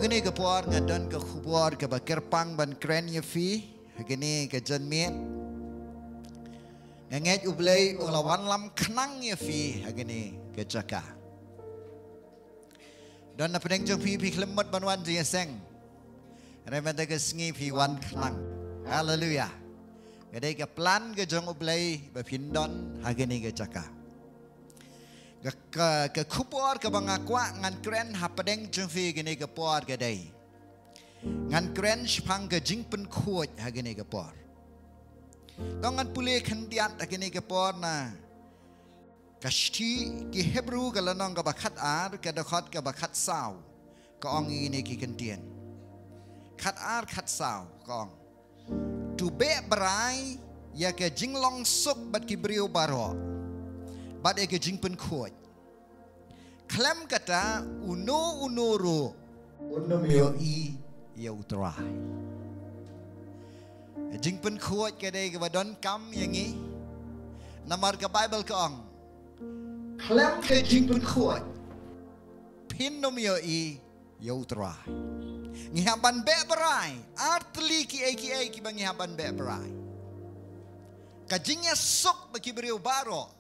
gini ke puar ngadan ke kubuar ke bakir pang ban kren ya fi gini ke jenmit nget ublay ulawan lam kenang ya fi gini ke jaka dan na pedeng jong fi klemat ban wan je seng remenda ke sngi fi wan kenang haleluya gede ke plan ke jong ublay ba pindon gini ke jaka ke kubuar ke bangakwa ngan kren hapadeng jengfi gini ke puar ke day ngan kren spang ke jingpen kuat gini ke puar dongan pulih kendiat gini ke puar na kasti ki Hebrew ke lanong ke bakat ar ke dekot ke bakat saw ke ong ini ki kendian kat ar kat saw ke ong tu be berai ya ke jinglong suk bat ki beriu baro bat ke jingpen kuat klaim kata unuru yo i ya utrai jingpen kuat ke dei ke badon kam yang ni namar ke Bible ke ong klaim ke jingpen kuat pinom yo i ya utrai ngihaban be berai artli ki bang ngihaban be berai kajingnya sok bagi beriu baro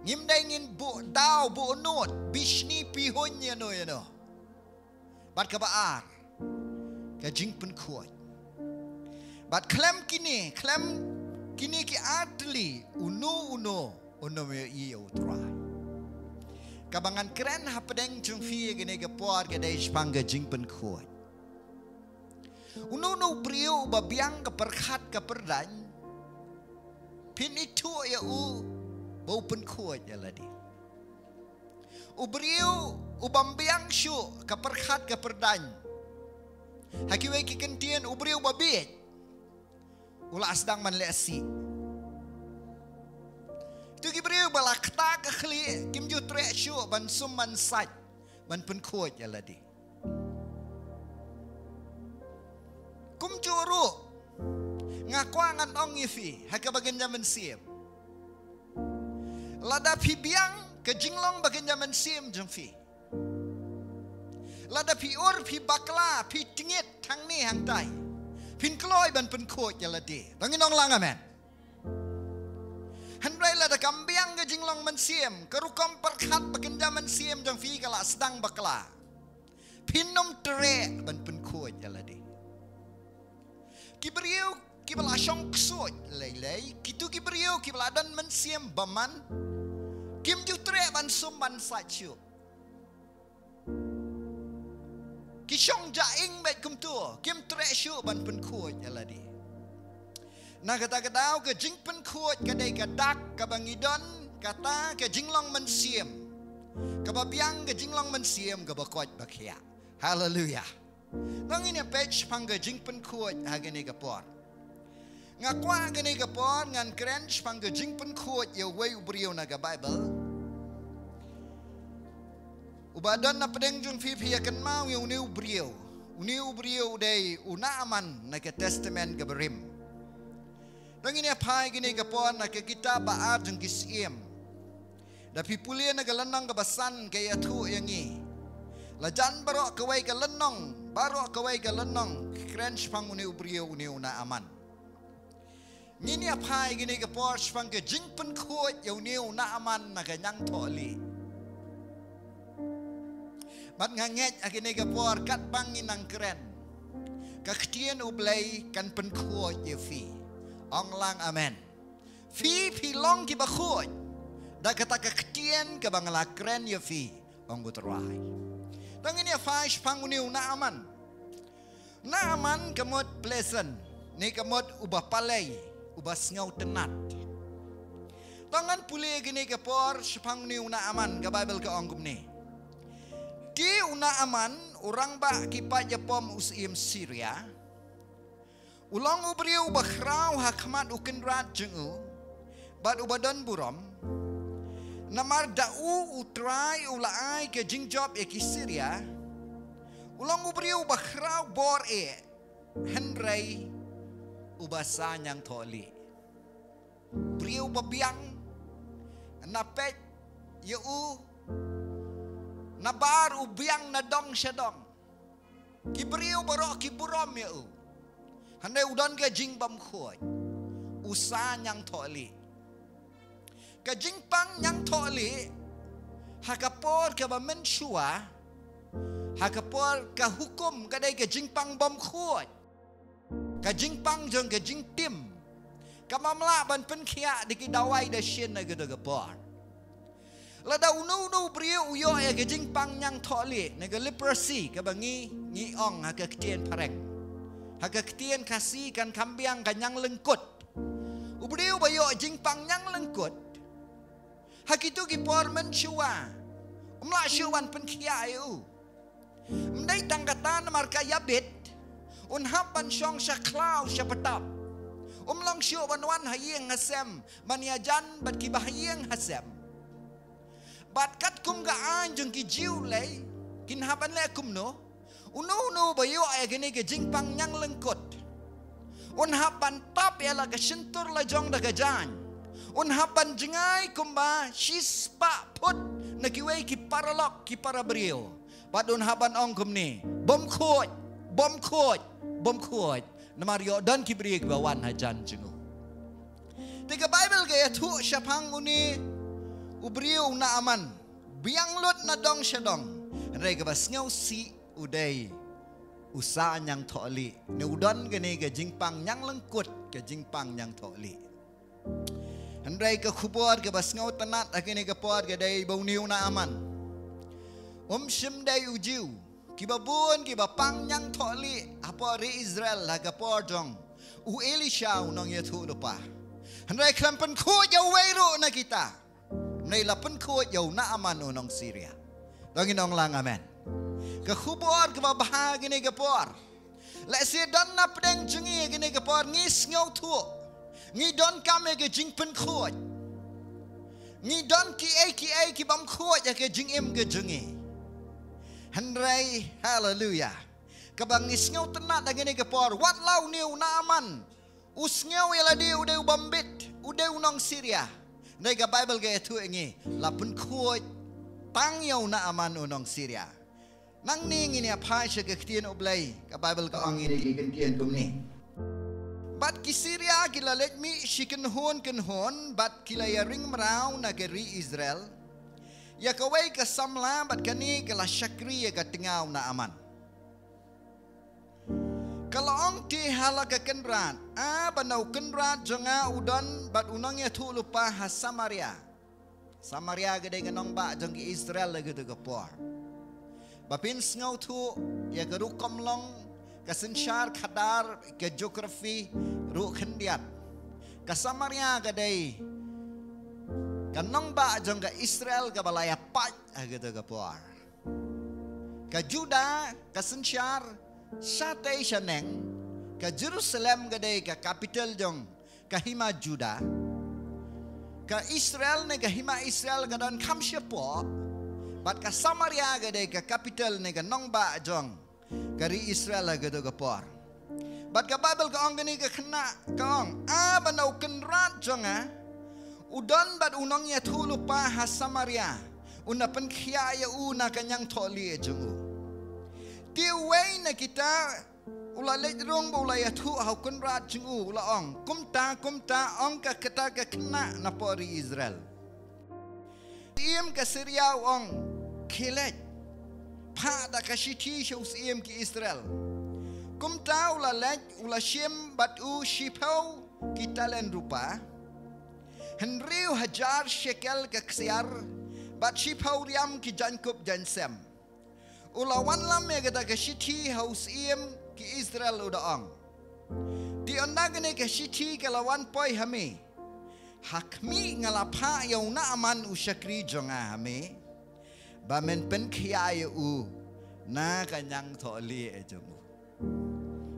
ngimdengin bu daw bu unut bishni pihonya no yano bat ka baar ka jingpen kuat bat klem kini ki atli uno me iyo try kabangan keren hapadeng jung fi gene ga por ga dai spanga jingpen kuat uno brio babiang ka perkhat ka perdan pin itu ya bau pen kuat ya ladi. Ubriu ubambiang syu kaperkhat kaperdan. Hakiwe kikentian ubriu babit. Ula asdang man leasi. Tu gibriu balakta kakhli kimju tre syu ban sum man sat ban pen kuat ya ladi. Kum juru ngakwangan ong yifi hakabagan jaman siap. Lada pi biang ke jinglong bagian zaman sim jengfi. Lada pi ur pi bakla pi tingit tang ni hang tai. Pin kloy ban pen kot ya ladi. Tangin ong lang amen. Handrai lada kambiang ke jinglong man sim kerukom perkhat bagian zaman sim jengfi kala sedang bakla. Pinom tere ban pen kot ya ladi. Kibriu kibala syong ksut lei kitu kibriu kibala dan man sim baman. Kim jutre ban sum ban sachu. Kishong jaing bet kum tu. Kim tre shu ban pen kuat jaladi. Na kata ke jing pen kuat kadai kadak ka bangidon kata ke jinglong mensiem. Ka babiang ke jinglong mensiem ka bakot bakhia. Hallelujah. Nang ini page pang ke jing pen kuat hagene ka por. Ngakwa gani ka por ngan kren pang ke jing pen kuat ya way ubrio na ka Bible. Ubadan na pedeng jung fifi akan mau yang uniu brio day una aman na ke testament ke berim. Dang ini apa gini ke pon na ke kita baar jung kisiem. Dapi pulia na galanang ke basan ke yatu yang ni. Lajan barok kawai ke lenong, barok kawai ke lenong kren pang uniu brio uniu na aman. Ngini apa gini ke por pang ke jingpen kuat yang uniu na aman na ke nyang toli. Bat nganget akini ke por kat bangi nang keren. Kaktian ublay kan pen kuat ye fi. Ong lang amen. Fi long ki bakut. Da kata kaktian ke bangla keren ye fi. Ong guterai. Tang ini faish panguniu na aman. Na aman kemot pleasant. Ni kemot ubah palai. Ubah sengau tenat. Tangan pulih gini ke por panguniu na aman ke Bible ke ong ni. Di una aman orang ba kipa Jepom usim Syria. Ulang ubriu bakrau hakmat ukendrat jengu. Bat ubadan buram. Namar da'u utrai ulai ke jingjob eki Syria. Ulang ubriu bakrau bor Henry ubasa nyang toli. Briu babiang napet yeu nabar ubiang na dong syadong. Kibriu barok kiburom ya u. Handai udan ke jing bam khoi. Usa nyang tholi. Ke jing pang nyang tholi. Hakapor ke ba menshua. Hakapor ke hukum kadai ke jing pang bam khoi. Ke jing pang jong ke jing tim. Kamamla ban pen khia di ki dawai da shin na ge de por. La da unu brio uyo ya ke jing pang nyang tholi na ke leprosy ke bangi ngi ong ha ke tien pareng. Ha ke tien kasi kan kambiang kan nyang lengkut. Ubrio bayo jing pang nyang lengkut. Ha kitu ki por men chua. Umla chuan pen khia eu. Mdai tanggatan marka yabit. Un hapan syong sya klau sya petap. Long syu banwan hayeng hasem. Maniajan bat ki bahayeng hasem. Bat kat kum ga anjung ki jiu lay. Kin hapan le kum no. Unu bayo ay gini ke jingpang nyang lengkut. Un hapan tap ya la ke sentur la jong da gajan. Un hapan jengai kumba shis pa put na kiway ki paralok ki para brio. Bat un hapan ong kum ni. Bom khoj. Namario dan kibri ke bawan hajan jengu. Tiga Bible gaya tu syapang uni ubriu na aman. Biang lut na dong syadong. Rai ke basngau si udai usa nyang tholi. Ne udan gani ke jingpang nyang lengkut ke jingpang nyang tholi. Rai ke khubor ke basngau tanat akini ke por ke dai bau niu na aman. Shim dai ujiu. Kibabun kibapang nyang tholi apa ri Israel laga porjong u Elisha unong yathu lupa handai klampan khu jau weiru na kita nei lapan khu jau na aman unong Syria dongin ong lang amen ka khubor kibabah gini gapor la se dan na pedeng jengi gini gapor ngis ngau thu ngi don kame ge jingpan khu ngi don ki ai ki bam khu ya ke jingim ge jengi Handrai hallelujah. Kabang isngau tenat lagi ni kepor. Wat lau niu na aman. Usngau ialah dia udai ubambit. Udai unong Syria. Ndai ka Bible gaya tu ingi. Lapun kuat. Tang yau na aman unong Syria. Nang ning ini apa sya kektian ublay. Ka Bible ka ang ini kektian kum ni. Bat ki Syria kila lekmi shiken hon. Bat kila ya ring merau nagari Israel. Ya kawai ke samla bat kani ke la syakri ya ke tengau na aman. Kalau ong ti hala ke kenrat, banau kenrat jonga udan bat unang ya tu lupa ha Samaria. Samaria gede genong ba jong ki Israel lagi tu ke por. Bapin ngau tu ya ke rukom long ke sensyar kadar ke geografi ru kendiat. Ke Samaria gede kanong ba jong ka Israel ka balaya pat agad ka puar. Ka Juda ka sensyar sate syaneng ka Jerusalem gade ka capital jong ka hima Juda. Ka Israel ne ka hima Israel ka don kam syapo. Bat ka Samaria gade ka capital ne ka nong ba jong ka ri Israel agad ka puar. Bat ka Bible ka ong gani ka kena ka ong banau kenrat jong Udan bat unong ya tu lupa ha Samaria. Una penkhia ya una kanyang tholi e jungu. Tiway na kita ula lejrong ba ula ya tu hau kunrat jungu ula ong. Kumta ong ka kata ka kena na pori Israel. Iem ka Syria ong kilet. Pa da ka shiti shows iem ki Israel. Kumta ula lej ula shim bat u shipau kita len rupa. Henriu hajar shekel ke ksiar bat shipau riam ki Jankub jansem. Ulawan lam ya kata ke shiti haus iem ki Israel udaang. Di ondagane ke shiti ke lawan poi hame. Hakmi ngalapa yau na aman usyakri jonga hame. Bamen pen kia u na kanyang tholi e jongu.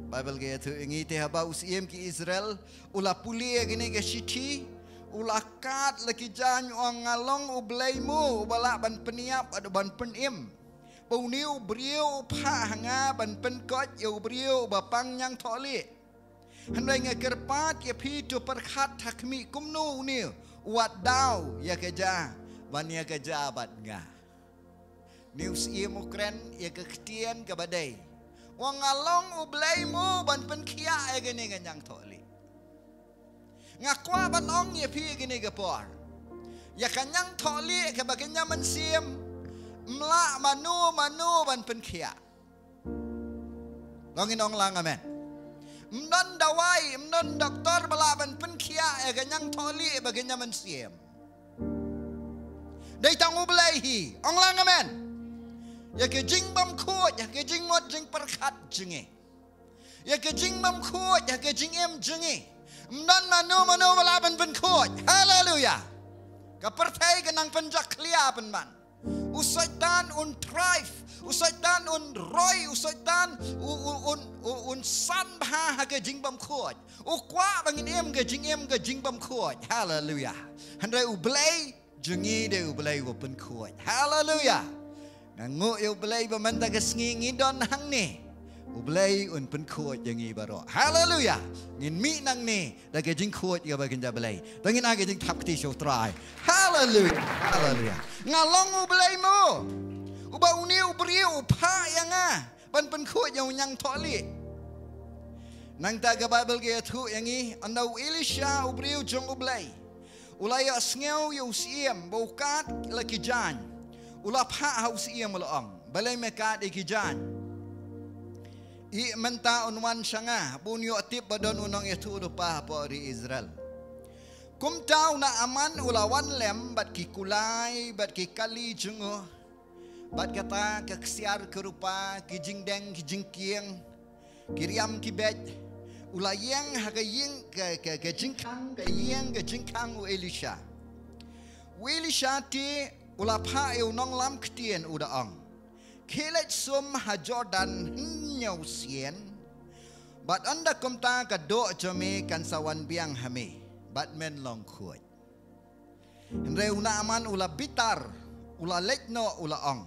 Bible gaya tu ingi te haba us iem ki Israel ula puli e gini ke shiti ulakat laki jan ong ngalong ublaimu ubala ban peniap ada ban penim bau niu brio pa hanga ban penkot yo brio bapang yang tholi handai ngakerpat ya pitu perkhat hakmi kumnu niu wat dau ya keja ban ya keja bat nga News imu kren ya kektian ke badai. Wang along ublay mo ban penkia ya gini ganyang toli. Ngakwa ban ong ya pi gini gapor. Ya kanyang toli ke baganya mensim. Mla manu ban penkia. Longin ong lang amen. Mnon dawai, mnon doktor bala ban penkia ya ganyang toli baganya mensim. Day tang ublay hi. Ong lang amen. Ya ke jing bam kuat, ya ke jing mot jing perkat jengi. Ya ke jing bam kuat, ya ke jing em jengi. Mnan manu balaban pen kuat. Haleluya. Ka pertai kenang penjak lia penman. Usaitan un thrive, usaitan un roy, usaitan un san bah ke jing bam kuat. Ukwa bangin em ke jing bam kuat. Haleluya. Handai ublay jengi de ublay pen kuat. Haleluya. Ngangu yu belai bamanta kesngi don hang ni. Ublay un pen kuat yang i baro. Haleluya. Ngin mi nang ni da ke jing kuat ya bagin ja belai. Bangin age jing tap ti show try. Haleluya. Haleluya. Ngalong ublay mo. Uba uni ubri upa yang ban pen kuat yang nyang toli. Nang ta ga Bible ge thu yang i andau Elisha ubri jong ublay. Ulay asngeu yu siem bukat laki jan. Ulap ha haus ia melaong balai mekat ikijan I menta unwan sanga bunyo tip badon unong itu lupa apa di Israel kum tau na aman ulawan lem bat ki kulai bat ki kali jungo bat kata keksiar kerupa ki jingdeng ki jingkieng kiriam ki bet ulayang hagaying ke jingkang ke yeng ke jingkang u Elisha ti ulapha eu nong lam ktien udaang kelet sum ha Jordan nyau sien bat anda kumta ka do jome kan sawan biang hame bat men long kuat Henry una aman ula bitar ula letno ula ong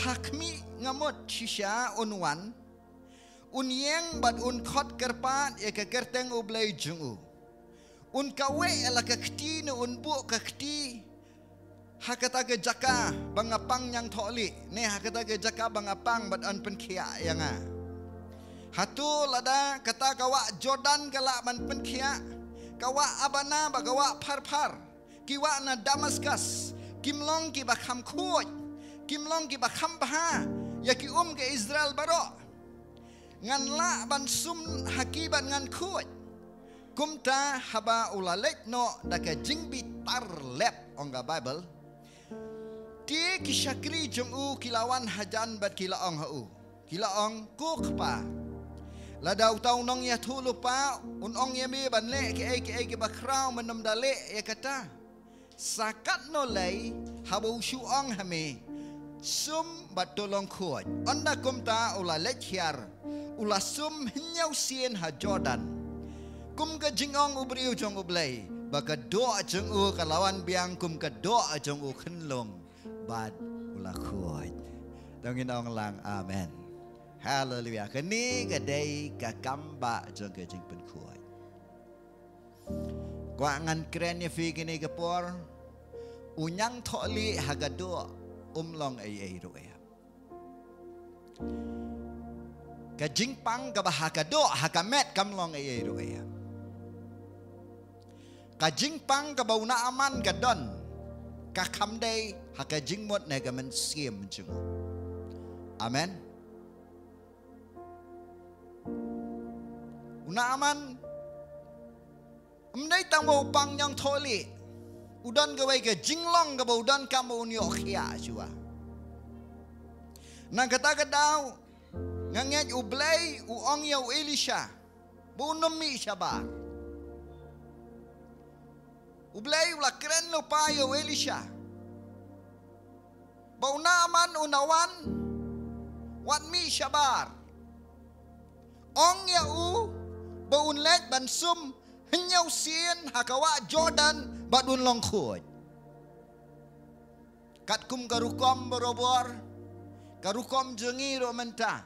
hakmi ngamot shisha unwan unyeng bat un khot kerpat e ka kerteng ublay jungu un kawe ala ka kti no un bu ka kti hakata ke jaka bangapang yang toli ne hakata ke jaka bangapang bat an penkia yang hatu lada kata kawa Jordan kala man penkia kawa abana bagawa par kiwa na Damaskus kimlong ki bakham kuat kimlong ki bakham baha ya ki ke Israel baro ngan la ban sum hakibat ngan kuat kumta haba ulalek no daka jingbi tar lep onga Bible Ti kisakri jong kilawan hajan bat kilaong hau. Kilaong kuk pa. Ladau tau nong ya tu lupa unong ya mi ban le ke bakrau menom dale ya kata. Sakat no lay habu suong hame. Sum bat tolong kuat. Anda kumta ula lechiar. Ula sum hinyau sien ha Jordan. Kum ke jingong ubriu jong ublay. Baka doa jong kalawan biang kum ke doa jong kenlong. Bad ulah kuat. Dongin ong lang amen. Haleluya. Kini gadai kakamba jong kejing pen kuat. Kuangan keren ya fi kini kepor. Unyang toli hagado umlong ay roya. Kajing pang kabahagado hakamet kamlong ay roya. Kajing pang kabauna aman gadon. Kakam day hakajing mot negamen siem jeng. Amen. Una aman umday tang mau pang yang toli. Udan gawai ke jinglong gawa udan kamu unyo khia jua. Nang kata daw nganget ublay uong yaw Elisha. Bunum mi shabar. Ublay ula keren lupa yaw Elisha. Bauna aman unawan wat mi shabar. Ong yau baun let ban sum hinyaw sien hakawa Jordan badun long khut. Kat kum karukom berobor karukom jengi romenta.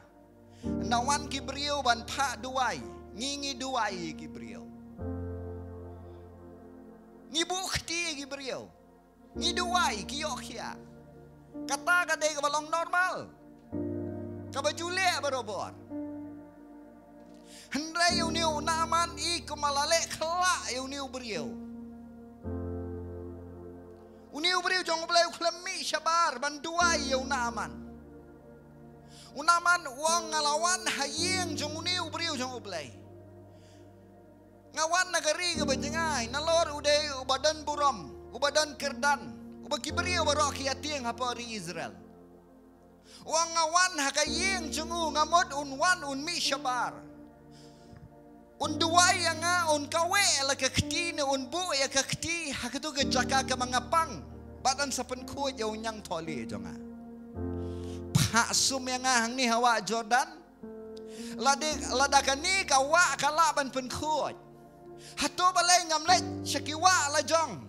Nawan kibriu ban pa duai ngingi duai kibriu. Ngibu khti kibriu. Ngi duai kiyokhia. Kata kadai ka balong normal. Ka bajule barobor. Hendai uniu naman I kumalale kala uniu beriau. Uniu beriau jong belai klemi syabar banduai naman. Unaman uang ngalawan hayeng jong uniu beriau jong belai. Ngawan nagari ka bajengai nalor uday ubadan buram, ubadan kerdan, ubagi beriau barok kiatieng hapa ri Israel. Uang ngawan hakayeng jengu ngamod unwan unmi syabar. Unduai yang un kawe la kakti ne unbu ya kakti hakatu ke jaka ke mangapang badan sapen ku jau nyang tholi jonga. Pak sum yang hang ni hawa Jordan. Ladakani kawa kala ban pen ku. Hatu balai ngamlet syakiwa la jong.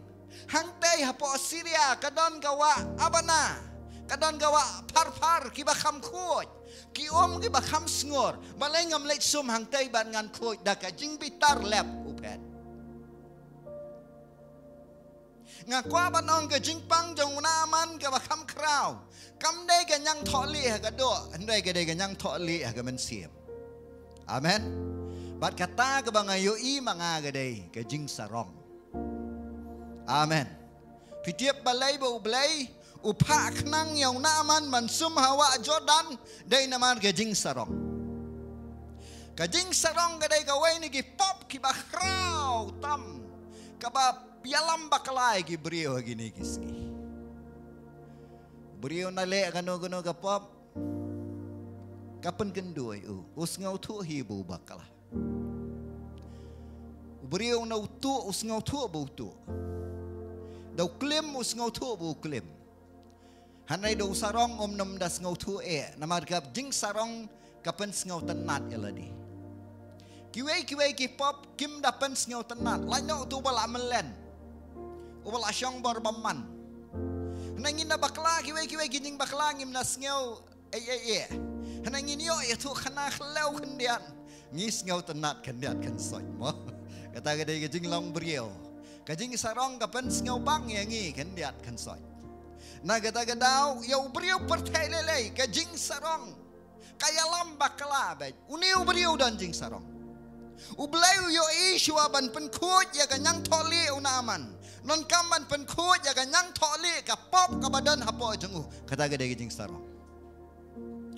Hang tei hapo Syria kadon kawa abana. Kadon kawa par kibakam ku. Ki ki bakam sngor balai ngamlet sum hang tei ban ngan ku daka jing bitar lep upet. Ngakwa banong ke jing pang jong naman ke bakam kraw. Kam dei ke nyang tholi ha ka do, andai ke dei ke nyang tholi ha ka men siam. Amen. Bat kata ke bangayo I manga ke dei ke jing sarong. Amen. Pitiap balai bau balai upak nang yang naman mansum hawa Jordan dai naman ke jing sarong. Ke jing sarong ke dei kawai ni ki pop ki bakrau tam. Kaba pialam bakalai ki beriau gini kiski. Beriau nale gano ka pop. Kapan kendoi usngau tu hibu bakala. Beriau nau tu usngau tu bu tu. Dau klim usngau tu bu klim. Hanai dau sarong nam das ngau tu namar kap jing sarong kapan ngau tenat eladi. Kiwei ki pop kim dapan ngau tenat. Laino tu bala melen. Ubala syong bar baman. Nangin na bakla kiwei gining bakla ngim na ngau Nangin yo itu khana khlau kendian. Ngis ngau tenat kendian kan soy mo. Kata gadai gajing long beriau. Gajing sarong kapan ngau bang yangi kendian kan soy. Na kata gadau yo beriau pertai lelei gajing sarong. Kaya lam bakla baik. Uniu beriau dan jing sarong. Ublayu yo isu aban penkut ya kanyang toli unaman. Non kaman penkut ya kanyang toli ka pop ka badan hapo jengu. Kata gadai gajing sarong.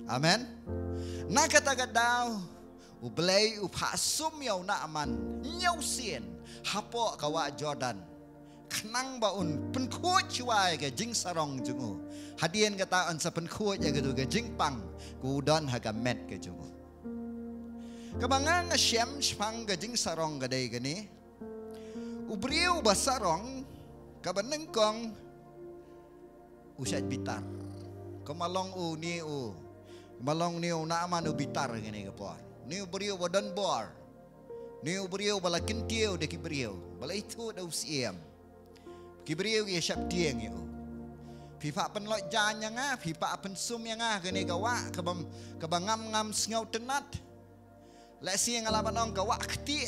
Amen. Na kata gadau ublay upasum yaw na aman nyaw sien hapo kawa Jordan kanang baun penkut chuai ke jing sarong jungu hadien kata an sa penkut ya gadu ke jing pang kudan haga met ke jungu kabangang syem spang ke jing sarong gadai gani ubriu basarong kabanengkong usat bitar kamalong ni malong ni na aman bitar gini kapor. Ni beriau badan bor. Ni beriau bala kintiau de beriau. Bala itu da usiam. Ki beriau ye syap tieng yo. Pipa pen loj jan yang pipa pen sum yang gini gawa kabangam ngam ngau tenat. La siang ala banong gawa kti.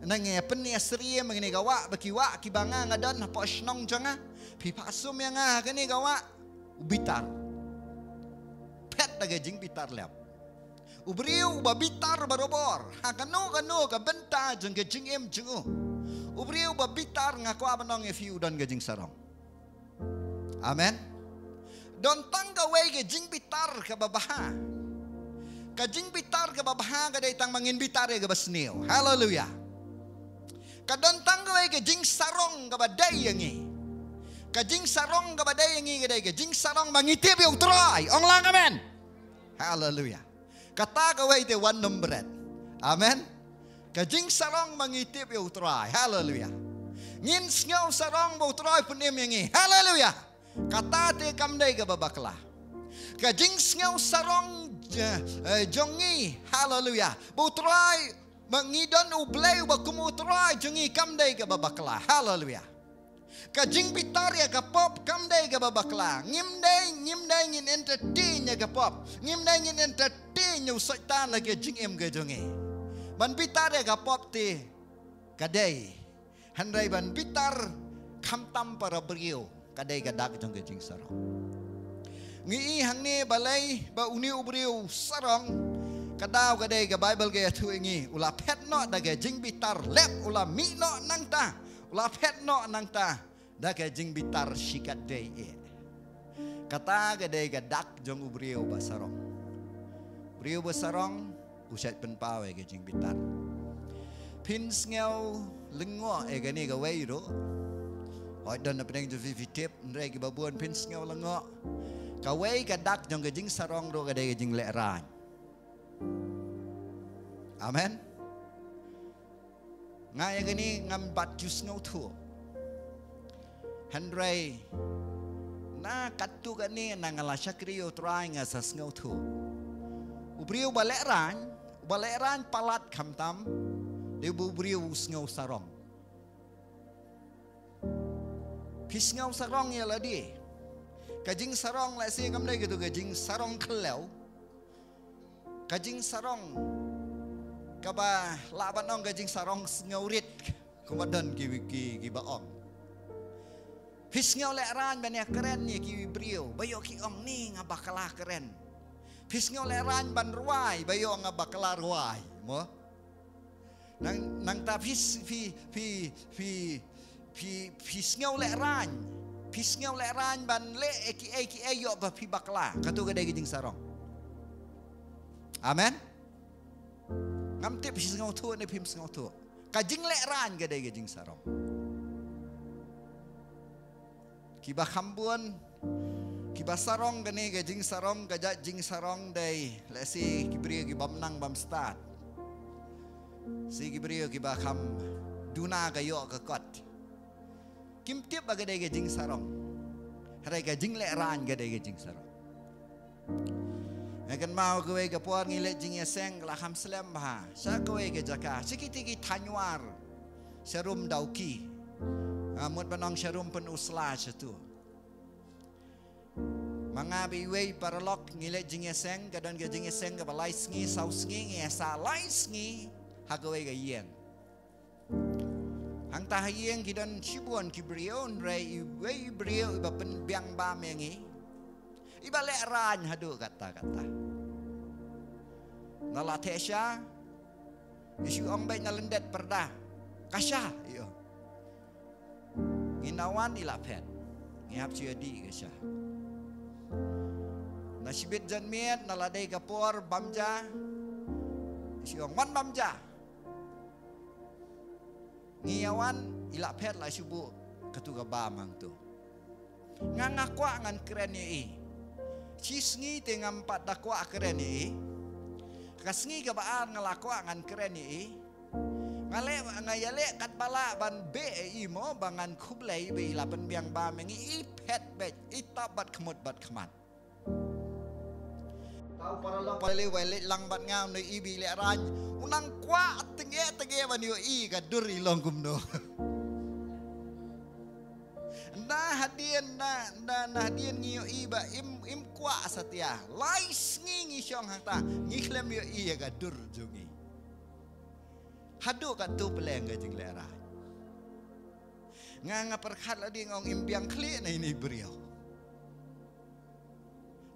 Nange pen ni asri mengini gawa bakiwa ki banga ngadan apa snong janga. Pipa sum yang gini gawa bitar. Pet daga jing bitar lep. Ubriu babitar barobor. Kano ka benta jeng ke jing em jengu. Ubriu babitar ngaku abanong efiu dan ke jing sarong. Amen. Don tangga wei ke jing bitar ke babaha. Ka jing bitar ke babaha ka datang mangin bitar ke basneo. Hallelujah. Ka don tangga wei ke jing sarong ke badai yangi. Ka jing sarong ke badai yangi ke jing sarong mangitip yung troy. Ong lang amen. Hallelujah. Kata kawai te one number. Amen. Kajing sarong mangitip yung troy. Hallelujah. Ngin ngau sarong bau troy punim yangi. Hallelujah. Kata te kamday ka babakla. Kajing ngau sarong jongi. Hallelujah. Bau troy mangidon ublay bakumu troy jongi kamday ka babakla. Hallelujah. Kajing bitar ya kapop kamday ka babakla. Ngimday ngin entertain ya kapop. Ngimday ngin entertain yung saitan lagi jing em ka jongi. Ban bitar ya kapop ti kaday. Handai ban bitar kamtam para beriu. Kaday kadak jong ka jing sarong. ngi hang ni balai ba uni ubriu sarong kadau ka dei ka Bible ge thu ngi ula phet no da ge jing bitar lep ula mi no nang ta ula phet no nang ta da ge jing bitar shikat dei e kata ka dei ka dak jong ubriu ba sarong ubriu ba sarong usat pen pawe ge jing bitar pin ngeu lengo e ga ni ga wei ro hoi don na peneng ju vi tip ndre ki babuan pin ngeu lengo ka wei ka dak jong ge jing sarong ro ga dei ge jing le ran amen ngai ga ni ngam bat jus ngau thu handrai na katu ga ni na ngala sakrio try nga sa ngau thu ubriu baleran palat khamtam de ubriu ngau sarong pis ngau sarong ya la di kajing sarong la si ngam dai gitu kajing sarong khlew kajing sarong kaba laban ong kajing sarong ngaurit kumadan ki baong pis ngau le ran ban ya keren ni ki brio bayo ki ong ni ngabakala keren pis ngau le ran ban ruai bayo ngabakala ruai mo nang ta pis ngau le ran ban le eki yo ba pi bakla katu ga dai kajing sarong amen ngam tip pis ngau thu ni pim ngau thu kajing le ran ga dai kajing sarong kiba khambuan kiba sarong gani ga jing sarong ga jing sarong dai lesi kibri ki bamnang bam start si kibri ki ba kham duna ga yo ka kot kim tip ga dai ga jing sarong hare ga jing le ran ga dai ga jing sarong akan mau kowe ga puan ngile jing yaseng la kham slam ha sa kowe ga jaka sikiti ki tanyuar serum dauki amut banong serum pen usla situ mga biway paralok ngile jing yaseng kadon ga jing yaseng ga balai sngi sau sngi ngi sa lai sngi ha kowe ga yeng hang ta yeng kidon sibuan kibrion rei iwe brio iba pen biang ba mengi iba le ran hadu kata nala tesha isu ong bay nalendet perda kasha iyo nginawan ilapet ngihap ciadi kasha nasibit janmiet naladai kapor bamja isu ong wan bamja ngiyawan ilapet la subu katuga bamang tu ngangakwa ngan keren ni cisngi tengam pat dakwa keren ni kasngi ka baan ngalakwa ngan keren ni ngale ngayale kat bala ban be mo bangan kublai be lapan biang ba mengi ipet be itabat kemut bat kemat tau para long wale lang bat ngam no ibi le ran unang kwa tenge ban yo i ka dur ilong kumno na hadian na hadian ngiyo iba im kwa satya lais ngi syong hata ngi klem yo i ga dur jungi hadu ka tu peleng ga jing lera nga perkhat la ding ong impiang kli na ini brio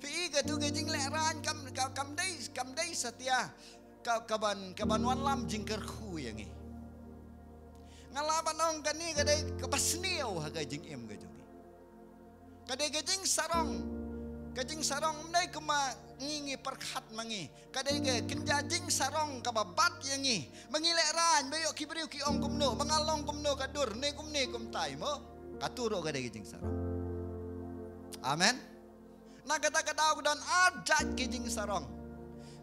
fi ga tu ga jing leran kam dai satya kaban wan lam jingker khu yang ni ngalaban ong kani kadai kapasniaw haga jing em ga jungi kadai gajing sarong nai kuma ngingi perkhat mangi kadai ga kenjajing sarong kababat yangi mangile ran bayo kibriu ki ong kumno mangalong kumno kadur ne kum tai mo katuro kadai gajing sarong amen na kata dan adat gajing sarong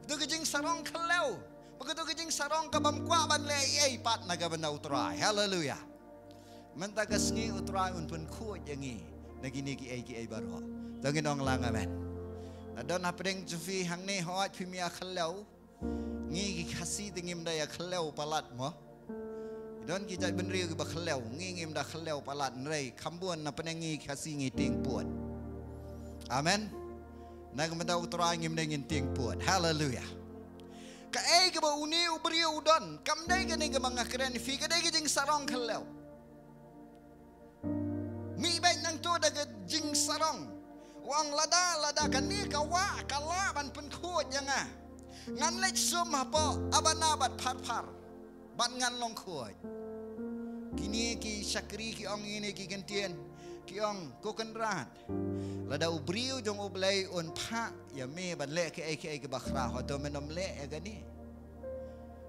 tu gajing sarong khlew begitu gajing sarong kabam kwa ban le ai pat naga ban utrai haleluya menta kasngi utrai unpun khu yangi nagini ki ai baro tangin ong lang amen adon hapring jufi hangni hot phimia khlew ngi ki khasi tingim da ya khlew palat mo don ki jai benri ki ba khlew ngi ngim da khlew palat nrei khambuan na penengi khasi ngi ting puat amen nag menda utrai ngim dengin ting puat haleluya ka ai ka ba uni ubri udon kam dai ka ni ka mga kren fi ka dai ka jing sarong khlew mi bai nang to da ka jing sarong wang lada kan ni kawa kala ban pen kuat yang ngan lech sum apa abanabat par ban ngan long kuat kini ki syakri ki ong ini ki gentian ki ong kokan rat lada ubriu jong ublai on pa ya me ban le ke bakra ho to menom le ga ni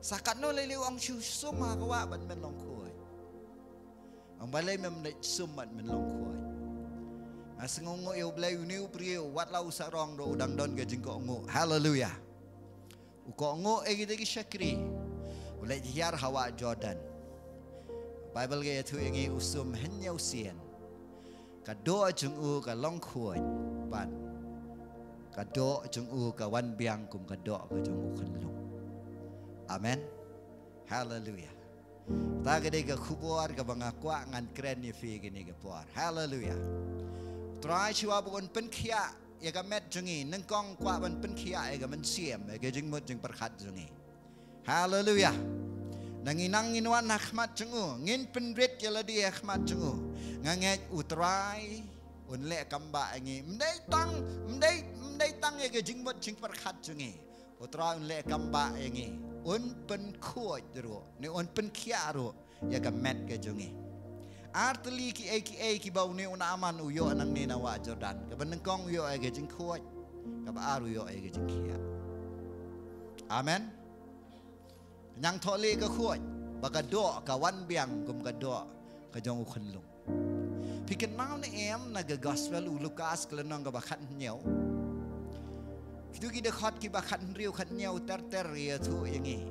sakat no le ong sum ha kawa ban men long kuat ong balai mem lech sum ban men long kuat Asengongo eu blai uniu priu wat lau sarong do udang don ke jingko ngo haleluya uko ngo egi syakri ulai hiar hawa Jordan Bible ge tu engi usum henyau sien kado jungu ka long khuai ban kado jungu ka wan biang kum kado ka jungu khenlung amen haleluya ta ge ka khubor ka bangakwa ngan kren ni fi ge ni ke por haleluya Try chua bukan penkia, ya kamet jengi, nengkong kuat ban penkia, ya kamen siam, ya kejeng mut jeng perkat jengi. Haleluya. Nanginang inwan hakmat jengu, ngin penrit ya ladi hakmat jengu, nganget utrai, unle kamba engi, mendai tang ya kejeng mut jeng perkat jengi, utrai unle kamba engi, un penkuat jeru, ni un penkia ru, ya kamet kejengi. Arteli ki bau ni una aman uyo nang ni nawa Jordan. Kebenengkong uyo ege jing kuat. Kaba aru uyo ege jing kia. Amen. Nyang tholi ke kuat. Baka do ka wan biang kum ka do ka jong ukhenlung. Piken mau ni em na ga gospel u Lukas kelenong ka bakat nyau. Kitu ki de khot ki bakat riu khat nyau ter ya thu yangi.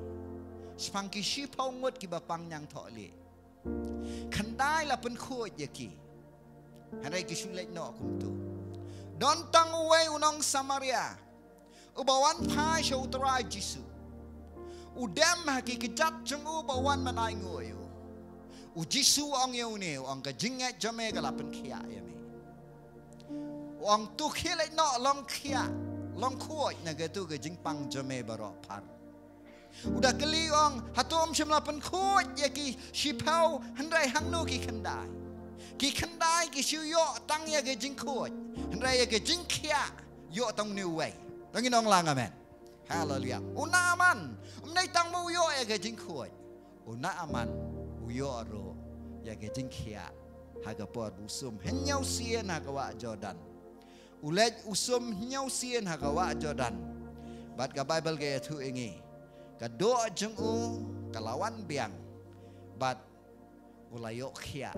Spang ki shi pau ngot ki bapang nyang tholi. Kandai la pen kuat yaki. Harai kisulek no kumtu. Don tang uwe unong Samaria. Ubawan pa siya utara Jisu. Udem haki kijat jeng ubawan manay ngoyo. Ujisu ang yawni ang kajingat jame kalapan kia yami. Ang tukilek no long kia. Long kuat na gatu kajing pang jame barok par. Udah keliong hatom semlapan kuat ya ki sipau handai hangno ki kendai ki syuyo tang ya ke jing kuat handai ya ke jing kia yo tang new way tangin ong lang amen haleluya una aman umnai tang mu yo ya ke jing kuat una aman uyo ro ya ke jing kia haga por usum henyau sien hagawa Jordan ulet usum henyau sien hagawa Jordan bat ka Bible ge tu ingi kado jengu kalawan biang bat ulayok khia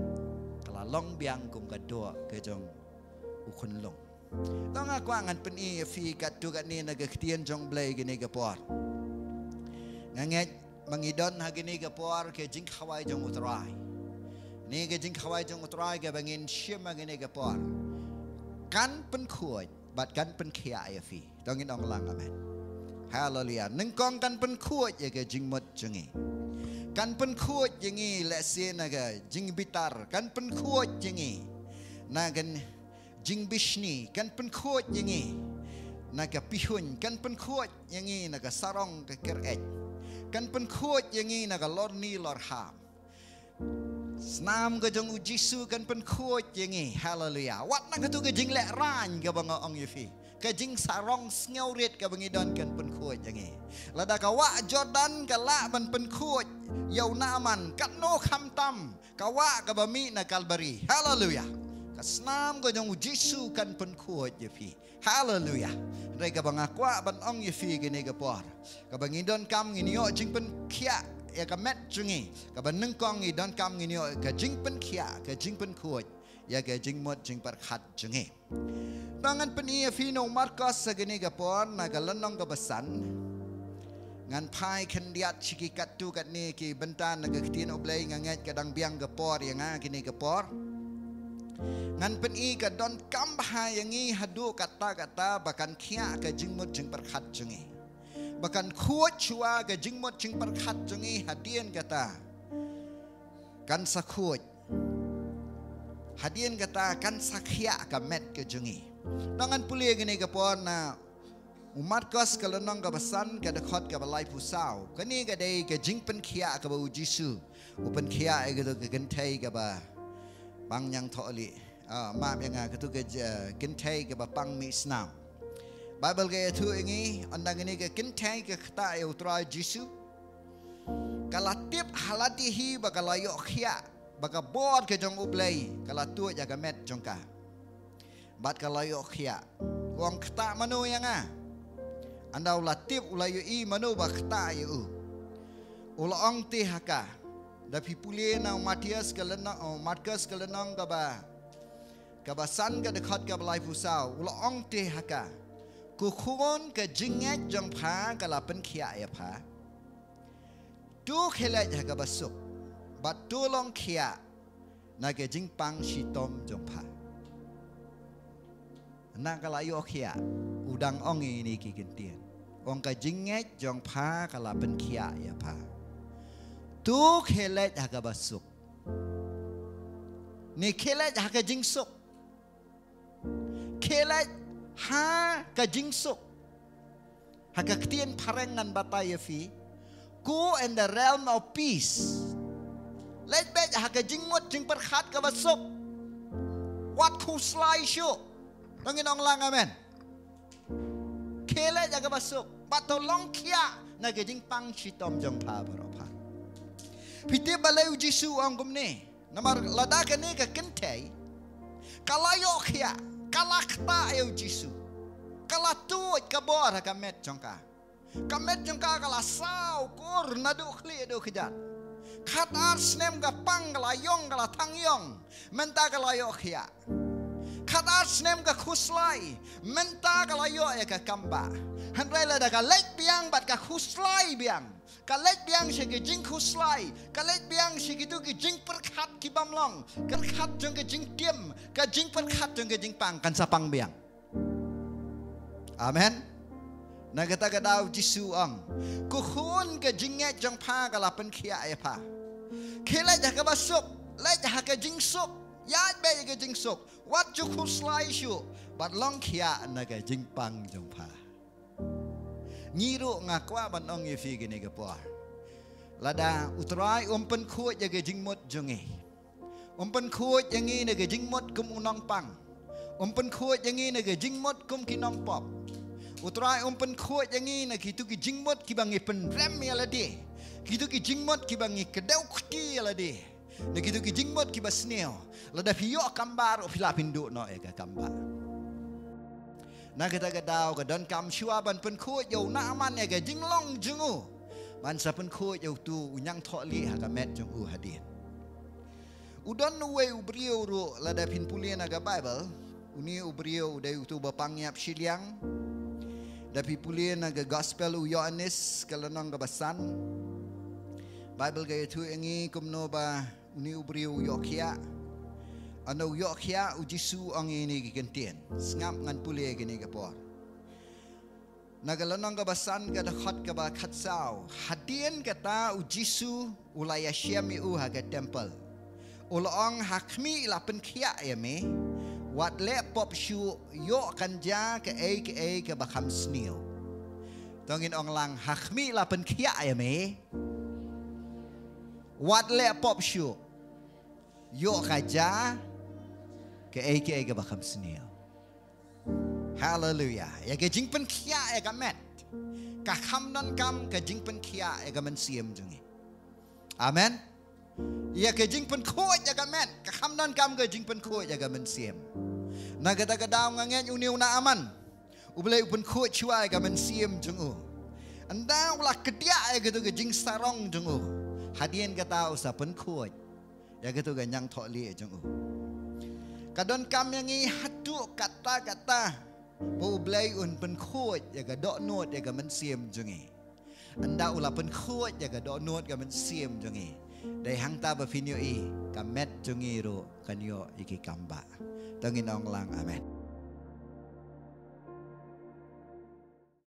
kalalong biang kum kado kejong ukhunlong tong aku angan peni fi katu kat ni naga ktien jong blai gini gapor nganget mangidon hagini gapor ke jing khawai jong utrai ni ke jing khawai jong utrai ke bangin shim gini gapor kan pen khuat bat kan pen khia ya fi tongin ong lang amen Haleluya. Nengkong kan pen kuat ya ke jing mot jengi. Kan pen kuat jengi lesi naga jing bitar. Kan pen kuat jengi. Nagan jing bishni. Kan pen kuat jengi. Naga pihun. Kan pen kuat jengi naga sarong ke keret. Kan pen kuat jengi naga lor ni lor ham. Senam ke jong ujisu kan pen kuat jengi. Haleluya. Wat naga tu ke jing lek ran ke bang ong yufi. Kajing sarong ngeurit ka bangidon kan pen kuat jangi lada ka wa Jordan ka la ban pen kuat yau naaman kat no kham tam ka wa ka bami na Kalbari haleluya ka snam ko jong Jisu kan pen kuat yefi haleluya rai ka bangakwa ban ong yefi gini ka por ka bangidon kam ngini yo jing pen khia ya ka met jangi ka ban nengkong idon kam ngini yo ka jing pen khia ka jing pen kuat ya ka jing mot jing perkhat jangi Tangan penia fino Marcos segini gapon nagalanong gabasan ngan pai kendiat chiki katu kat ni ki bentan nagaktin oblay nganget kadang biang gapor yang kini gapor ngan peni ka don kambha yangi hadu kata bahkan kia ka jingmut jing perkhat jengi bahkan kuat chua ka jingmut jing perkhat jengi hadian kata kan sakut hadian kata kan sakhia ka met ke jengi Tangan puli gini kapon na umat kos kalonong kabasan kada khot kabalai pusau kani kadai ke jingpen khia ka bu Jisu upen khia e gado ke gentai ka ba bang nyang tholi maaf yang ketu ke kintai ke bapang mi snam Bible ke tu ini andang ini ke kintai ke kata utra Yesus kalatip halatihi bakalayo khia bakabor ke jong ublay kalatu jaga met jongka bat kalayo khia wong kata manu yang anda ulatip ulayo I manu bakta yu ulaong ti haka dapi pulih na Matias kelenang Markus kelenang kabasan ke dekat ke belai pusau ulaong ti haka kukhun ke jinget jong pha kalapen khia ya pha tu khelat haka basuk bat tu long khia na ke jingpang shitom jong pha na kalayo khia udang ong ini ki gentian ong ka jinget jong pha kalapen khia ya pha tu khelat haka basuk ni khelat haka jingsuk khelat ha ka jingsuk haka ktien parengan bataya fi go in the realm of peace let bet haka jingmot jing perkhat ka basuk what kuslai shu tongin ong lang amen kele jaga basuk batolong kia na ke jing pang shitom jong pha baropa pite balai Yesus ong gumne namar lada ke ne ka kentai kalayo kia kalakta eu Yesus kalatu ka bor ka met jongka kamet jengka kala sau kur nadu khli do khidat khat ar snem ga pang kala yong kala thang yong menta kala yo khia khat ar snem ga khuslai menta kala yo ya ka kamba handrai la da ka lek biang bat ka khuslai biang ka lek biang se ke jing khuslai ka lek biang se ke tu ke jing per khat ki bamlong ka khat jong ke jing tiem ka jing per khat jong ke jing pang kan sapang biang amen na kata kadau Yesus ang kuhun ke jinget jong pha kala pen khia ya pha khela ja ka basuk la ja ka jingsuk ya be ke jingsuk wat ju khuslai shu bat long khia na ka jingpang jong pha ngiru ngakwa ban ong ye fi gene ke por lada utrai pen khuat ja ke jingmot jonge pen khuat yangi na ke jingmot kum unong pang pen khuat yangi na ke jingmot kum kinong pop utrai pen khuat yangi na kitu ki jingmot ki bangi pen rem ya lade kitu ki jingmot ki bangi kedau khti ya lade na kitu ki jingmot ki basneo lada piyo kambar o filapindu no e ka kamba na kita gadau ka don kam shua ban pen khuat yo na man e ka jinglong jungu ban sa pen khuat yo tu unyang tholi ha ka met jung u hadin udon no we ubrio ro lada pin pulien aga bible uni ubrio dai tu bapangyap shiliang dapi pulien naga gospel u Yohanes kalanang gabasan Bible gaya tu engi kumno ba uni ubri u yokia ano yokia u Yesus ang ini gigantien ngap ngan pulie gini gapor nagalanang gabasan kada khat ka ba khatsau hadien kata u Yesus ulaya syami u haga temple ulong hakmi lapen khia ya me wat le pop shu yo kanja ke ke bakam snil tongin ong lang hakmi la pen khia ya me wat le pop shu yo kaja ke bakam snil hallelujah ya ke jing pen khia ya ka met ka kham non kam ke jing pen khia ya ka man siem jungi amen ya ke jing pen khoi ya ka met ka kham non kam ke jing pen khoi ya ka man siem na kata kadang ngangen uniu na aman ublai upun khoi chua ka man siem jungu anda ulah kedia ya gitu ke jing sarong jungu hadien kata usa pen khoi ya gitu ke nyang tholi jungu kadon kam yang i hatu kata ublai un pen khoi ya ka dok not ya ka man siem jungi anda ulah pen khoi ya ka dok not ka man siem jungi dai hang ta ba finyo i ka met jungi ro kanyo iki kamba tangin ong lang amen